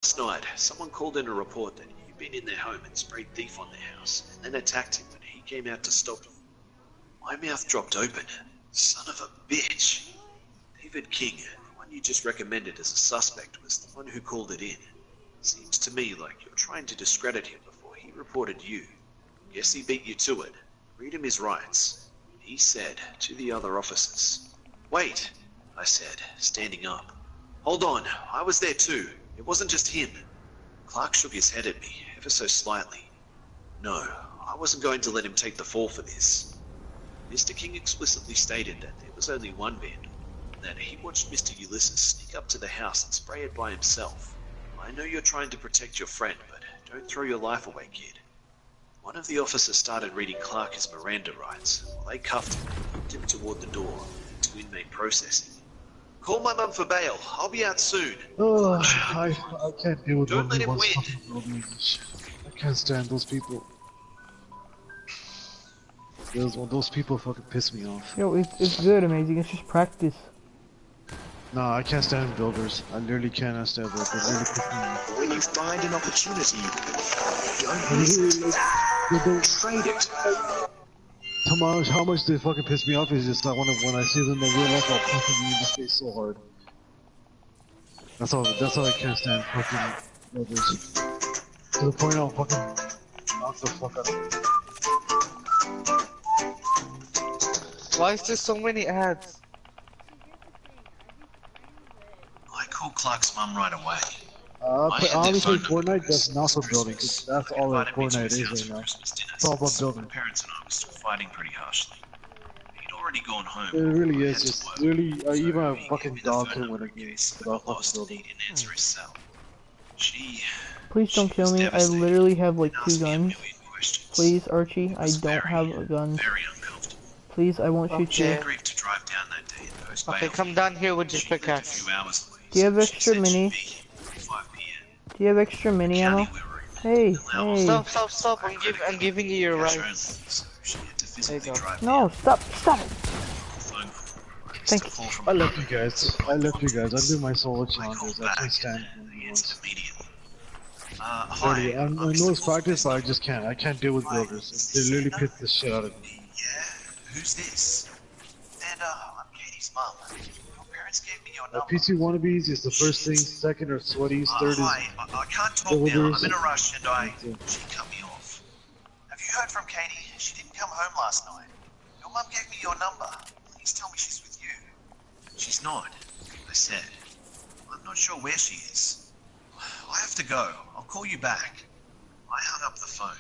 Last night, someone called in a report that you'd been in their home and sprayed thief on their house, and then attacked him when he came out to stop you. My mouth dropped open. Son of a bitch. David King, the one you just recommended as a suspect, was the one who called it in. Seems to me like you're trying to discredit him before he reported you. Guess he beat you to it. Read him his rights. He said to the other officers. Wait, I said, standing up. Hold on, I was there too. It wasn't just him. Clark shook his head at me, ever so slightly. No, I wasn't going to let him take the fall for this. Mr. King explicitly stated that there was only one vandal, and that he watched Mr. Ulysses sneak up to the house and spray it by himself. I know you're trying to protect your friend, but don't throw your life away, kid. One of the officers started reading Clark his Miranda rights, while they cuffed him and moved him toward the door to inmate processing. Call my mum for bail. I'll be out soon. Oh, I can't deal with Don't let him win. I can't stand those people. Those people fucking piss me off. Yo, it's good, amazing. It's just practice. Nah, I can't stand builders. I literally cannot stand them. They really piss me off. When you find an opportunity, don't miss it. Trade it. How much they fucking piss me off is just like when I see them in real life, I'll fucking me in the face so hard. That's all I can't stand fucking builders. To the point I'll fucking knock the fuck out of them. Why is there so many ads? I called Clark's mum right away. Honestly, Fortnite does not for building, cause that's all that Fortnite is right now. It's all about building. My parents and I were still fighting pretty harshly. He'd already gone home. It really is. It's really even a fucking dog can win a game without fucking He building. didn't answer his cell. She Please don't kill me. I literally have like 2 guns. Please, Archie, I don't have a gun. Very uncomfortable. Please, I won't shoot She you. agreed to drive down that day and post bail. Okay, come down here with your She lived a pickaxe. few hours away, Do you have so she extra said she'd minis? be here before 5 p.m. Do you have extra mini ammo? County we were in Hey, didn't allow us hey. to Stop! I'm giving you your cash rights. only, so she had to There physically you go. drive No, down. stop it. Phone call. I missed Thank a you. call from I her left mum. you guys. I do my solo I called challenges. I back can't stand and them he once. answered immediately. Hi, Really, I know it's practice, but I just can't. I can't deal with builders. They literally piss the shit out of me. Yeah? Who's this? And, I'm Katie's mum. Your parents gave me your number. PC wannabes is the first thing, second are sweaties, third is Hi, I can't talk now. builders. I'm in a rush and That's it. she cut me off. Have you heard from Katie? She didn't come home last night. Your mum gave me your number. Please tell me she's with you. She's not, I said. I'm not sure where she is. I have to go. I'll call you back. I hung up the phone.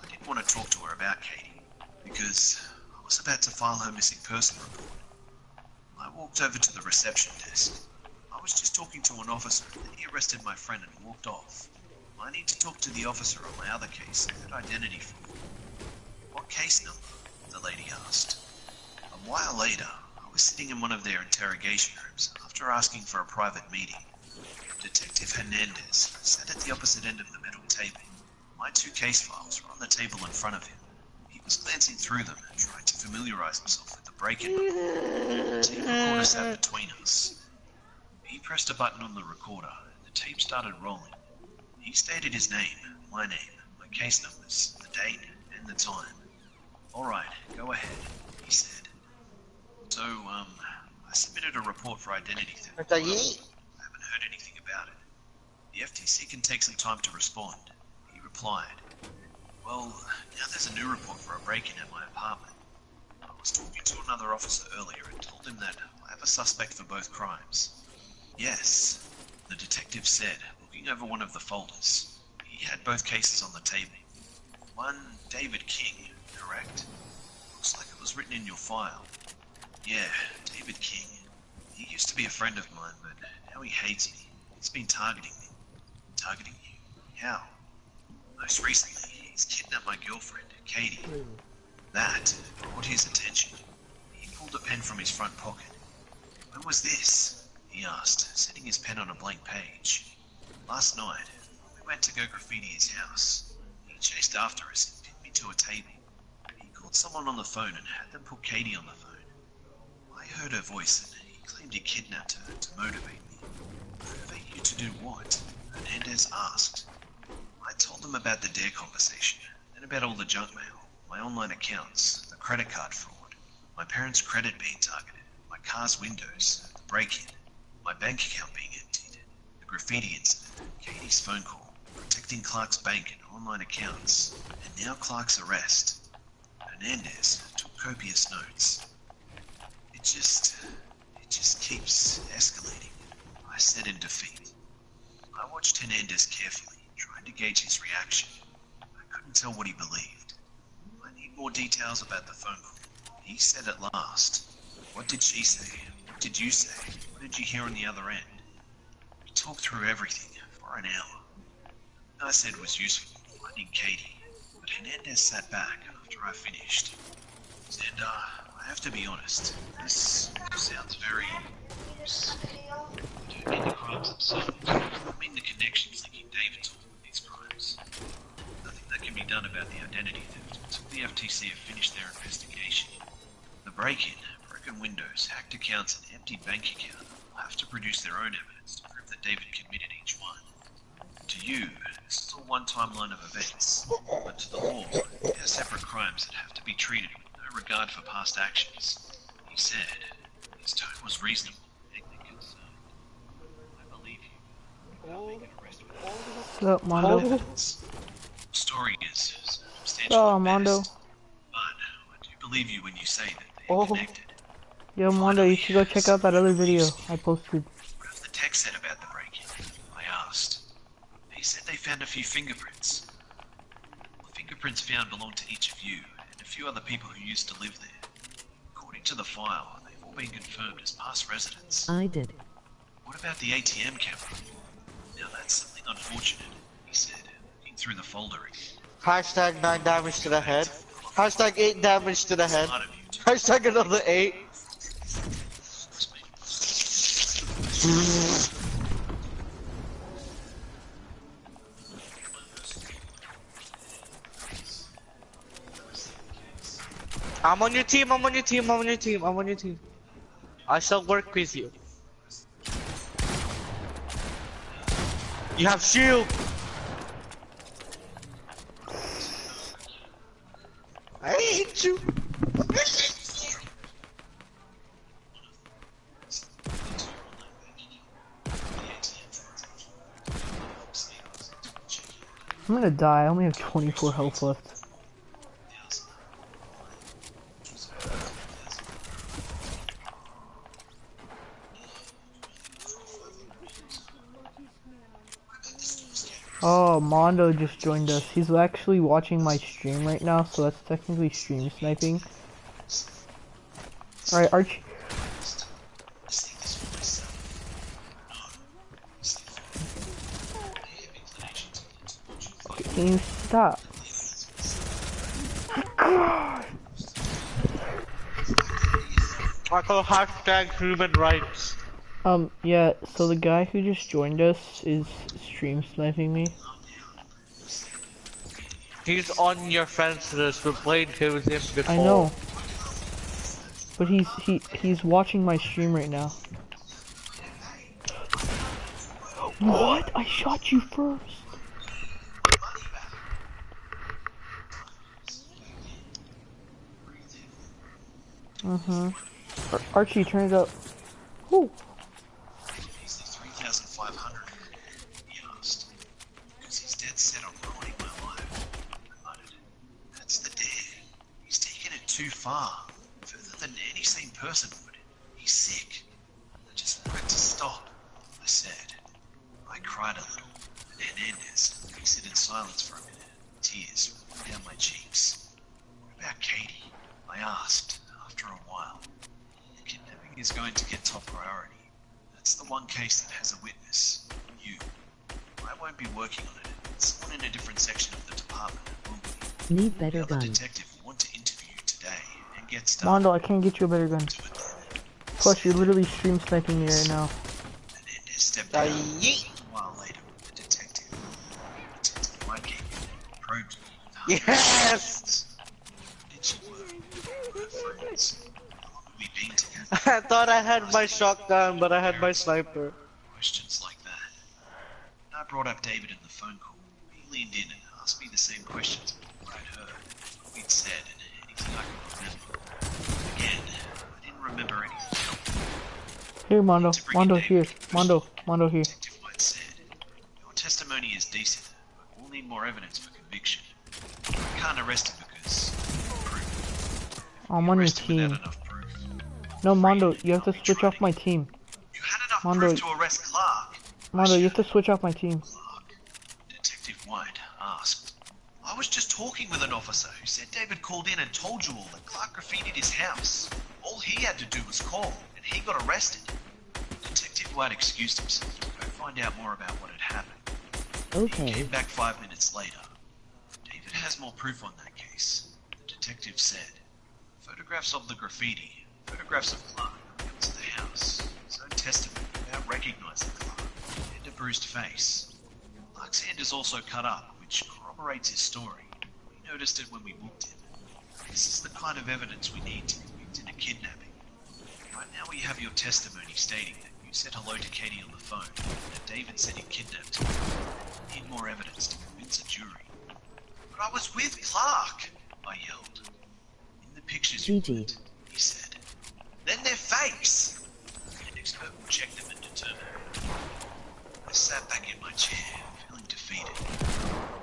I didn't want to talk to her about Katie, because I was about to file her missing person report. I walked over to the reception desk. I was just talking to an officer, and then he arrested my friend and walked off. I need to talk to the officer on my other case and get identity from him. What case number? The lady asked. A while later, I was sitting in one of their interrogation rooms after asking for a private meeting. Detective Hernandez sat at the opposite end of the middle table. My 2 case files were on the table in front of him. He was glancing through them and trying to familiarize himself with the break-in report. The tape recorder sat between us. He pressed a button on the recorder, and the tape started rolling. He stated his name, my case numbers, the date, and the time. Alright, go ahead, he said. So, I submitted a report for identity theft. I haven't heard anything about it. The FTC can take some time to respond, he replied. Well, now there's a new report for a break-in at my apartment. I was talking to another officer earlier and told him that I have a suspect for both crimes. Yes, the detective said, looking over one of the folders. He had both cases on the table. One, David King, correct? Looks like it was written in your file. Yeah, David King. He used to be a friend of mine, but now he hates me. He's been targeting me. Targeting you? How? Most recently, he's kidnapped my girlfriend, Katie. That caught his attention. He pulled a pen from his front pocket. When was this? He asked, setting his pen on a blank page. Last night, we went to go graffiti his house. He chased after us and pinned me to a table. He called someone on the phone and had them put Katie on the phone. I heard her voice and he claimed he kidnapped her to motivate me. Motivate you to do what? Hernandez asked. I told him about the Dare conversation, then about all the junk mail, my online accounts, the credit card fraud, my parents' credit being targeted, my car's windows, the break-in, my bank account being emptied, the graffiti incident, Katie's phone call, protecting Clark's bank and online accounts, and now Clark's arrest. Hernandez took copious notes. It just keeps escalating, I said in defeat. I watched Hernandez carefully, trying to gauge his reaction. I couldn't tell what he believed. I need more details about the phone call. He said at last. What did she say? What did you say? What did you hear on the other end? We talked through everything for an hour. I said was useful, finding Katie, but Hernandez sat back after I finished. And I have to be honest, this sounds very loose. I don't mean the crimes themselves, I mean the connections linking David to all of these crimes. Nothing that can be done about the identity theft until the FTC have finished their investigation. The break-in, broken windows, hacked accounts, and empty bank account will have to produce their own evidence to prove that David committed each one. To you, this is all one timeline of events, but to the law, they are separate crimes that have to be treated with no regard for past actions. He said, his tone was reasonable and concerned. I believe you. I'll make an arrest with you. What's up, Mondo? Evidence. The story is substantial Oh, at Mondo. best, but I do believe you when you say that they are connected. Yo, Mondo, you should go check out that other video I posted. What have the tech said about the break-in? I asked. They said they found a few fingerprints. The fingerprints found belong to each of you and a few other people who used to live there. According to the file, they've all been confirmed as past residents. I did. What about the ATM camera? Now that's something unfortunate, he said, looking through the folder again. Hashtag 9 damage to the head. Hashtag 8 damage to the head. Smart of you to Hashtag another 8. I'm on your team, I'm on your team, I'm on your team, I'm on your team. I shall work with you. You have shield! I hate you! I'm gonna die. I only have 24 health left. Oh, Mondo just joined us. He's actually watching my stream right now, so that's technically stream sniping. Alright, Archie. Can you stop? God. I call hashtag human rights. Yeah, so the guy who just joined us is stream sniping me. He's on your friends list. We played with him before. I know. But he's watching my stream right now. What? I shot you first. Archie, turn it up. Whoo. He's the 3,500, he asked. Because he's dead set on ruining my life. I muttered. That's the dare. He's taken it too far. Further than any sane person would. He's sick. I just want it to stop, I said. I cried a little, and Hernandez exited silence for a minute. Tears running down my cheeks. What about Katie? I asked, after a while. Kidnapping is going to get top priority. That's the one case that has a witness. You. I won't be working on it. Someone in a different section of the department will be. Need better The other gun. detective will want to interview you today and get started. Mondo, I can't get you a better gun. Plus, you're literally stream sniping me right now. Hernandez stepped out. A while later, the detective. Detective Whitegate probed me with a Yes! Did she work? Her friends. How long have we been together? I thought I had my shotgun, but I had my sniper. Questions like that. I brought up David in the phone call, he leaned in and asked me the same questions about what I'd heard, what we'd said, and anything I could remember. Again, I didn't remember anything else. Here, Mondo. Mondo here. Mondo here. Detective White said, your testimony is decent, but we'll need more evidence for conviction. I can't arrest him because proof. I'm on your Arrest him team. without enough proof. No, Mondo, you have to switch off my team. You had enough Mondo. proof to arrest Clark. Mondo, you have to switch off my team. Clark, Detective White asked. I was just talking with an officer who said David called in and told you all that Clark graffitied his house. All he had to do was call, and he got arrested. Detective White excused himself to go find out more about what had happened. He Okay. came back 5 minutes later. David has more proof on that case, the detective said. Photographs of the graffiti, photographs of Clark when he comes to the house, his own testimony about recognizing Clark, and a bruised face. Clark's hand is also cut up, which corroborates his story. We noticed it when we booked him. This is the kind of evidence we need to convict in a kidnapping. Right now we have your testimony stating that you said hello to Katie on the phone, and that David said he kidnapped her. We need more evidence to convince a jury. But I was with Clark, I yelled. In the pictures you GG. put, he said. Then they're fakes. An expert will check them and determine. I sat back in my chair, feeling defeated.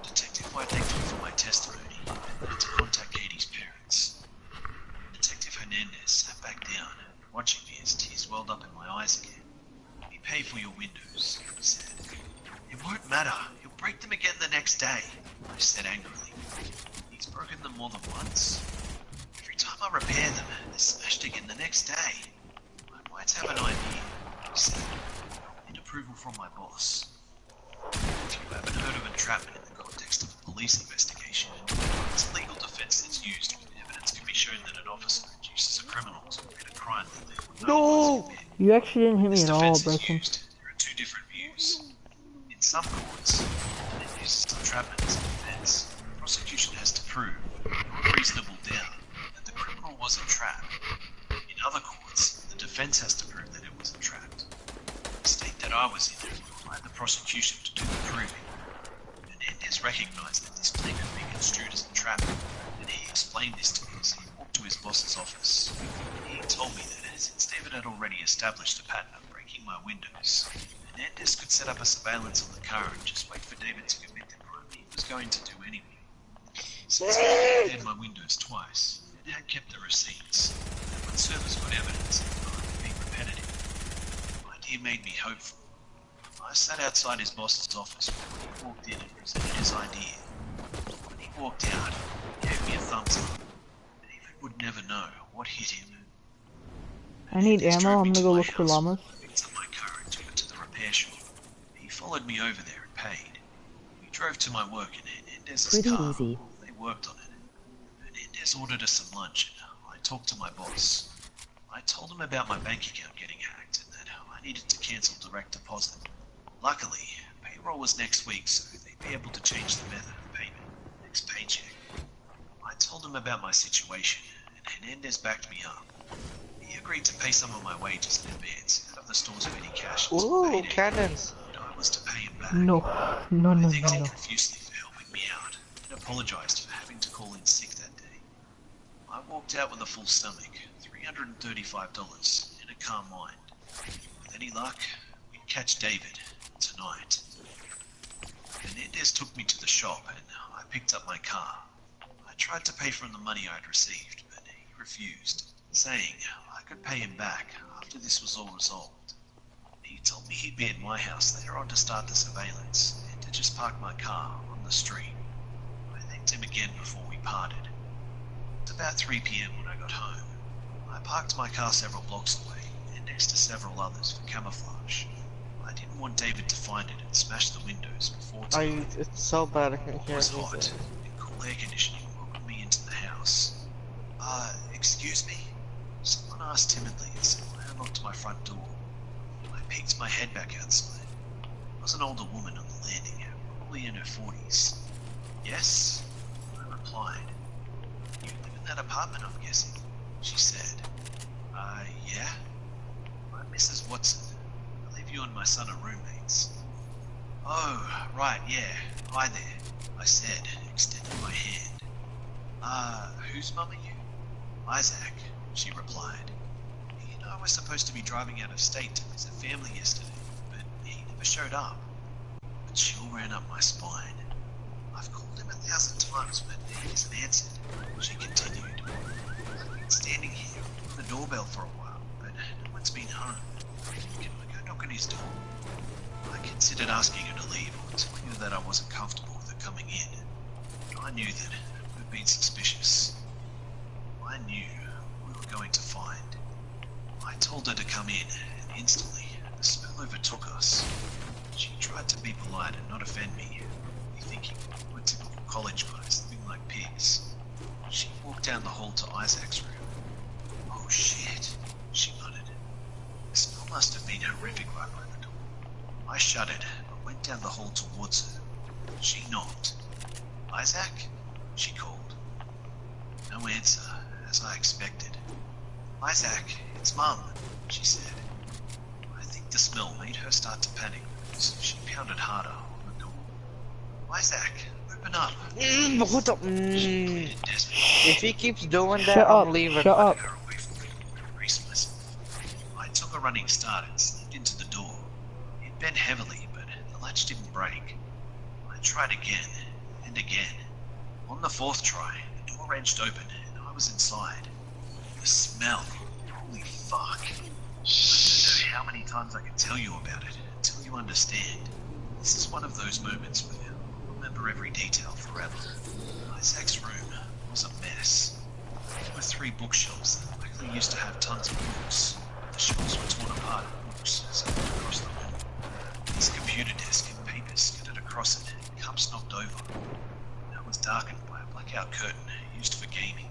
Detective White thanked me for my testimony and had to contact Katie's parents. Detective Hernandez sat back down, watching me as tears welled up in my eyes again. We pay for your windows, he said. It won't matter. He'll break them again the next day, I said angrily. He's broken them more than once. Every time I repair them, they're smashed again the next day. I might have an idea, he said. Need approval from my boss. If you haven't heard of entrapment in the context of a police investigation, it's a legal defense that's used when evidence can be shown that an officer induces a criminal to commit a crime that they would not otherwise commit. You actually didn't hit me This at all, defense is Bryson. used. There are two different views. In some courts, it uses entrapment as a defense. The prosecution has to prove, beyond reasonable doubt, that the criminal was entrapped. In other courts, the defense has to prove that it was entrapped. The state that I was in required the prosecution to do the proving. Hernandez recognized that this plea could be construed as entrapment, and he explained this to me as he walked to his boss's office. He told me that since David had already established a pattern of breaking my windows, Hernandez could set up a surveillance on the car and just wait for David to commit the crime he was going to do anyway. Since he had repaired my windows twice, and had kept the receipts, that would serve as good evidence if the crime had been repetitive. The idea made me hopeful. I sat outside his boss's office when he walked in and presented his idea. When he walked out, he gave me a thumbs up. David would never know what hit him. I need Hernandez ammo, drove I'm me gonna to go my look for house. llamas. I picked up my car and took it to the repair shop. He followed me over there and paid. We drove to my work in Hernandez's Pretty car. easy. They worked on it. Hernandez ordered us some lunch and I talked to my boss. I told him about my bank account getting hacked and that I needed to cancel direct deposit. Luckily, payroll was next week, so they'd be able to change the method of payment next paycheck. I told him about my situation, and Hernandez backed me up. He agreed to pay some of my wages in advance out of the store's petty cash. Ooh, Payday, cannons. and I was to pay him back. No, no, I no, thanked no, him no. profusely for helping me out, and apologized for having to call in sick that day. I walked out with a full stomach, $335, and a calm mind. With any luck, we'd catch David tonight. Hernandez took me to the shop, and I picked up my car. I tried to pay for the money I'd received, but he refused, saying I could pay him back after this was all resolved. He told me he'd be at my house later on to start the surveillance, and to just park my car on the street. I thanked him again before we parted. It was about 3 p.m. when I got home. I parked my car several blocks away, and next to several others for camouflage. I didn't want David to find it and smash the windows before tonight. It's so bad I can It hear was you. hot, and cool air conditioning welcomed me into the house. Excuse me? Someone asked timidly as I unlocked my front door. I peeked my head back outside. There was an older woman on the landing, probably in her 40s. Yes? I replied. You live in that apartment, I'm guessing? She said. Yeah? I'm Mrs. Watson. I believe you and my son are roommates. Oh, right, yeah. Hi there, I said, extending my hand. Whose mum are you? Isaac, she replied. You know, I was supposed to be driving out of state to visit family yesterday, but he never showed up. A chill ran up my spine. I've called him 1,000 times, but he hasn't answered. She continued. I've been standing here on the doorbell for a while, but no one's been home. Can I go knock on his door? I considered asking her to leave or telling her that I wasn't comfortable with her coming in. I knew that it would be suspicious. I knew we were going to find. I told her to come in, and instantly the smell overtook us. She tried to be polite and not offend me, thinking we're typical college guys living like pigs. She walked down the hall to Isaac's room. Oh shit, she muttered. The smell must have been horrific right by the door. I shuddered, but went down the hall towards her. She knocked. Isaac? She called. No answer, as I expected. Isaac, it's Mum, she said. I think the smell made her start to panic, so she pounded harder on the door. Isaac, open up. Hold up. If he keeps doing that, Shut up, I'm leaving. shut up. Her away from me and embraced myself. I took a running start and slipped into the door. It bent heavily, but the latch didn't break. I tried again and again. On the fourth try, the door wrenched open and I was inside. The smell. Holy fuck. I don't know how many times I can tell you about it until you understand. This is one of those moments where I'll remember every detail forever. Isaac's room was a mess. There were 3 bookshelves that likely used to have tons of books. The shelves were torn apart and books scattered across the room. His computer desk and papers scattered across it, and cups knocked over. It was darkened by a blackout curtain used for gaming.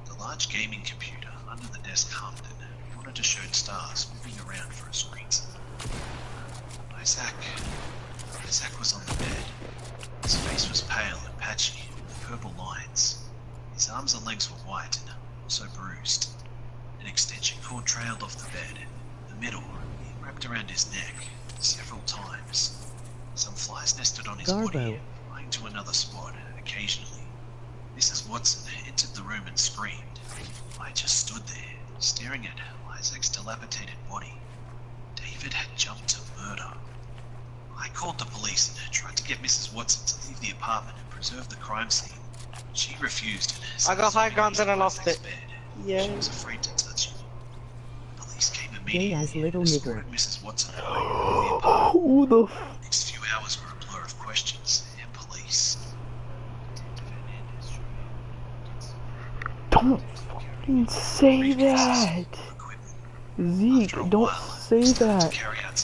The large gaming computer under the desk hummed and monitor showed stars moving around for a screensaver. Isaac was on the bed. His face was pale and patchy, with purple lines. His arms and legs were white and also bruised. An extension cord trailed off the bed. In the middle, he wrapped around his neck several times. Some flies nested on his body, flying to another spot occasionally. Mrs. Watson entered the room and screamed. I just stood there, staring at Isaac's dilapidated body. David had jumped to murder. I called the police and tried to get Mrs. Watson to leave the apartment and preserve the crime scene. She refused and I got high ground and I lost it. Yeah. She was afraid to touch him. The police came immediately and escorted Mrs. Watson away from the apartment. Who the The next few hours were a blur of questions and police. Don't fucking say that! Zeke, don't say that.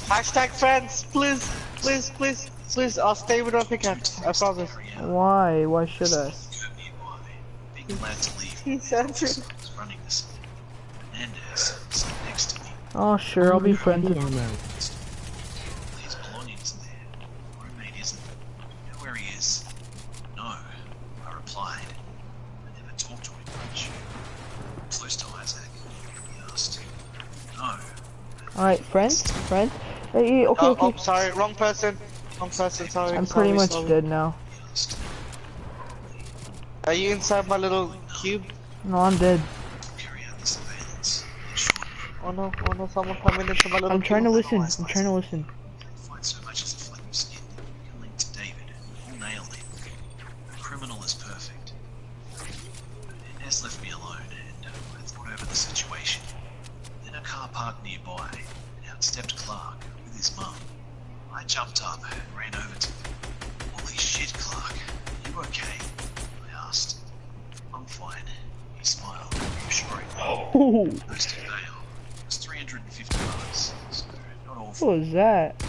Hashtag friends, please, please, please, please. I'll stay with our pickaxe. I promise. Why? Why should I? Being glad to leave. He's answering. Was running this. Menendez sat next to me. Oh sure, I'll be friends with him. His belongings there. Roommate isn't. You know where he is? No, I replied. I never talked to him much. Close to Isaac. He asked. No. Alright, friends? Friends? Hey, okay, okay. Oh, sorry, wrong person. Wrong person, sorry. I'm pretty much sorry. dead now. He asked. Are you inside my little cube? No, I'm dead. Carry out the surveillance. Ensure Oh no, someone coming into my little I'm trying to cube. listen. I'm trying to listen. find so much as a fleck of skin that can link to David. All nailed him. The criminal is perfect. Inez left me alone, and I thought over the situation. Then a car parked nearby, and out stepped Clark with his mum. I jumped up and ran over to him. Holy shit, Clark. Are you okay? I asked. I'm fine. He smiled, reassuring me. Oh, Posted bail was $350, so not awful. what was that?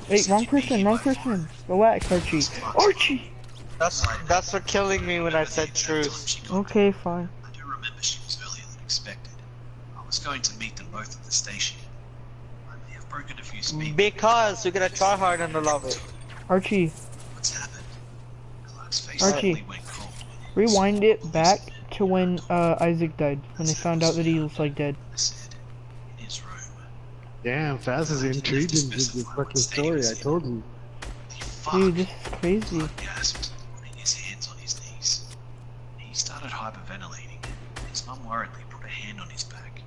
Wait, wrong person, wrong person. Relax, Archie. Archie! That's for killing me when I said truth. Okay, fine. I do remember she was earlier than expected. I was going to meet them both at the station. I may have broken a few speed. Because you're gonna try hard and love it. Archie, What's happened? Clark's face Archie. suddenly went cold. rewind it back to when Isaac died. When they found out that he was like dead. I said, in his room. Damn, Faz is intrigued in the fucking story, I told you. fuck? Dude, this is crazy. Clark gasped, putting his hands on his knees. He started hyperventilating. His mum worriedly put a hand on his back.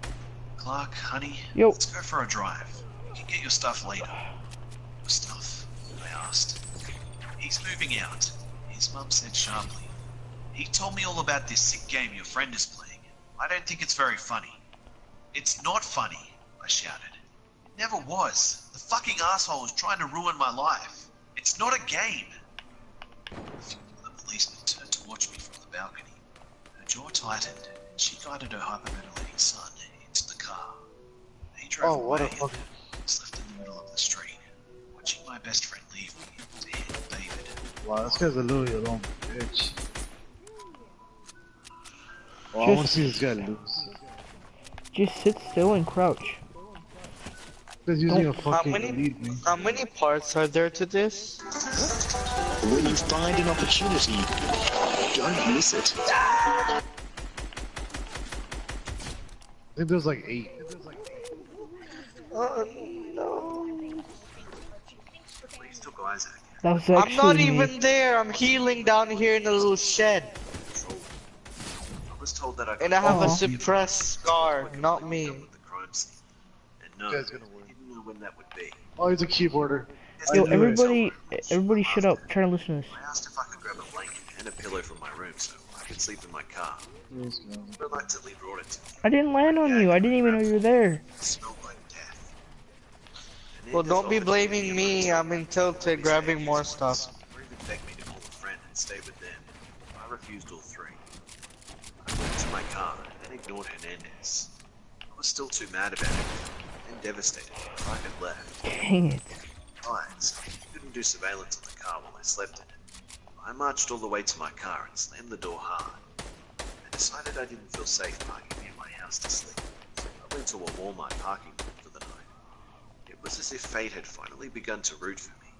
Clark, honey, Yo. let's go for a drive. You can get your stuff later. Your stuff? I asked. He's moving out, his mum said sharply. He told me all about this sick game your friend is playing. I don't think it's very funny. It's not funny, I shouted. It never was. The fucking asshole is trying to ruin my life. It's not a game. A few other policemen turned to watch me from the balcony. Her jaw tightened, and she guided her hyperventilating son into the car. They drove Oh, what a away fucking. and I was left in the middle of the street, watching my best friend leave me to handle David. Wow, this guy's a little alone, bitch. Oh, I want to see this guy lose. Just sit still and crouch. He's using a How fucking many, lead me. how many parts are there to this? When you find an opportunity, don't miss it. I think there's like 8. Oh no. Police took Isaac. That was I'm actually not me. even there. I'm healing down here in a little shed. I was told that I And I have Aw. a suppressed scar, not me. with the crime scene. And no, This guy's gonna win. I didn't know when that would be. Oh, he's a keyboarder. Yo, I knew it. everybody shut up. Try to listen to this. I asked if I could grab a blanket and a pillow from my room so I could sleep in my car. Let's go. Reluctantly brought it to me. I didn't land on you. I didn't even know you were there. It smelled like death. And then Well, this don't be offered to blaming give me. I'm in Tilted grabbing more stuff. Or even begged me to call a friend and stay with them. I refused all three. I went to my car and ignored Hernandez. I was still too mad about it and devastated that I had left. Dang it. Besides, he couldn't do surveillance on the car while I slept in it. I marched all the way to my car and slammed the door hard. I decided I didn't feel safe parking near my house to sleep, so I went to a Walmart parking lot for the night. It was as if fate had finally begun to root for me.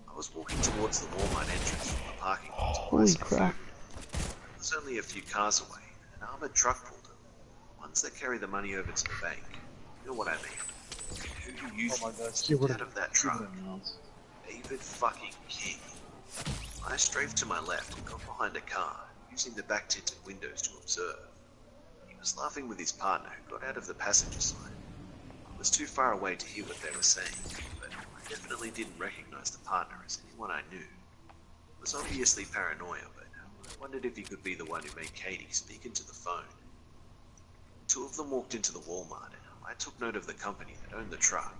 I was walking towards the Walmart entrance from the parking lot to buy Holy some crap. food. It was only a few cars away, and an armored truck pulled up. Ones that carry the money over to the bank. You know what I mean? Who do you Oh my think god, stepped keyboard out of that truck? David fucking King. I strafed to my left and got behind a car, using the back tinted windows to observe. He was laughing with his partner who got out of the passenger side. I was too far away to hear what they were saying, but I definitely didn't recognize the partner as anyone I knew. It was obviously paranoia, but I wondered if he could be the one who made Katie speak into the phone. Two of them walked into the Walmart, and I took note of the company that owned the truck.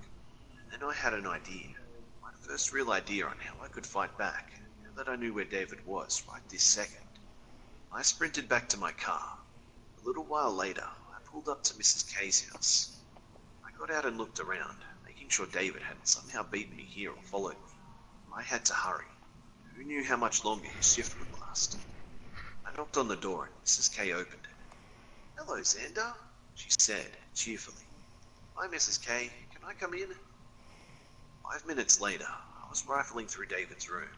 And then I had an idea. My first real idea on how I could fight back, now that I knew where David was right this second. I sprinted back to my car. A little while later, I pulled up to Mrs. K's house. I got out and looked around, making sure David hadn't somehow beaten me here or followed me. I had to hurry. Who knew how much longer his shift would last? I knocked on the door and Mrs. K opened it. "Hello, Xander," she said, cheerfully. "Hi, Mrs. K. Can I come in?" 5 minutes later, I was rifling through David's room.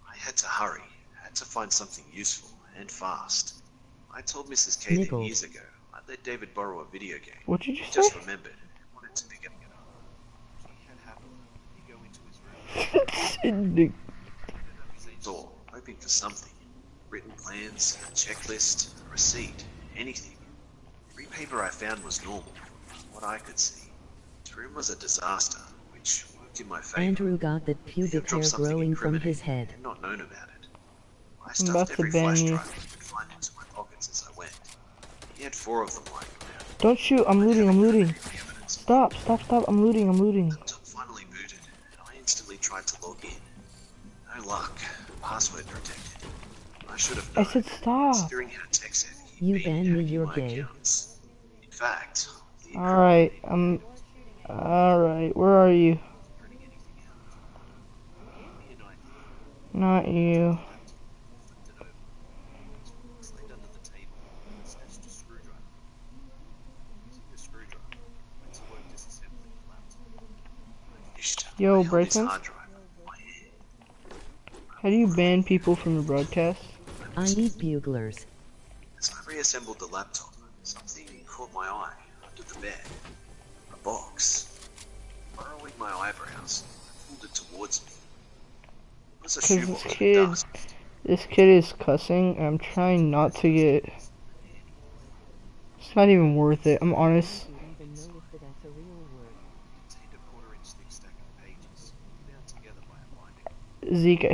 I had to hurry, had to find something useful, and fast. I told Mrs. K that Niggle. years ago I'd let David borrow a video game. What did you He say? just remembered and wanted to pick it up. He had happily let me go into his room. Dude, His door, hoping for something. Written plans, a checklist, a receipt, anything. Every paper I found was normal, from what I could see. His room was a disaster, which worked in my favor. Andrew got that He had pubic hair dropped something growing from incriminating his head. and not known about it. I about stuffed to every ban flash you. drive I could find into my pockets as I went. He had 4 of them lying around. don't shoot. I'm looting. I'm looting. The evidence. Stop. I'm looting. I'm looting. Laptop finally booted, and I instantly tried to log in. No luck. Password protected. I should have I known, said stop. considering how tech-savvy he'd You been banned me, hacking you're my gay. accounts. In fact, the Alright, alright, where are you? Not you. slipped under the table and snatched a screwdriver. Using the screwdriver, I went to work disassembling the laptop. I finished. Yo, I held his Bryson? hard drive in my hand. How do you ban people from the broadcast? I need buglers. As I reassembled the laptop, something caught my eye under the bed. A box. Furrowing my eyebrows, I pulled it towards me. Let's Cause assume this what it kid, does. this kid is cussing, and I'm trying not to get. It's not even worth it. I'm honest. Didn't even notice that that's a real word. It's a quarter-inch thick stack of pages, bound together by a binding. Zeke,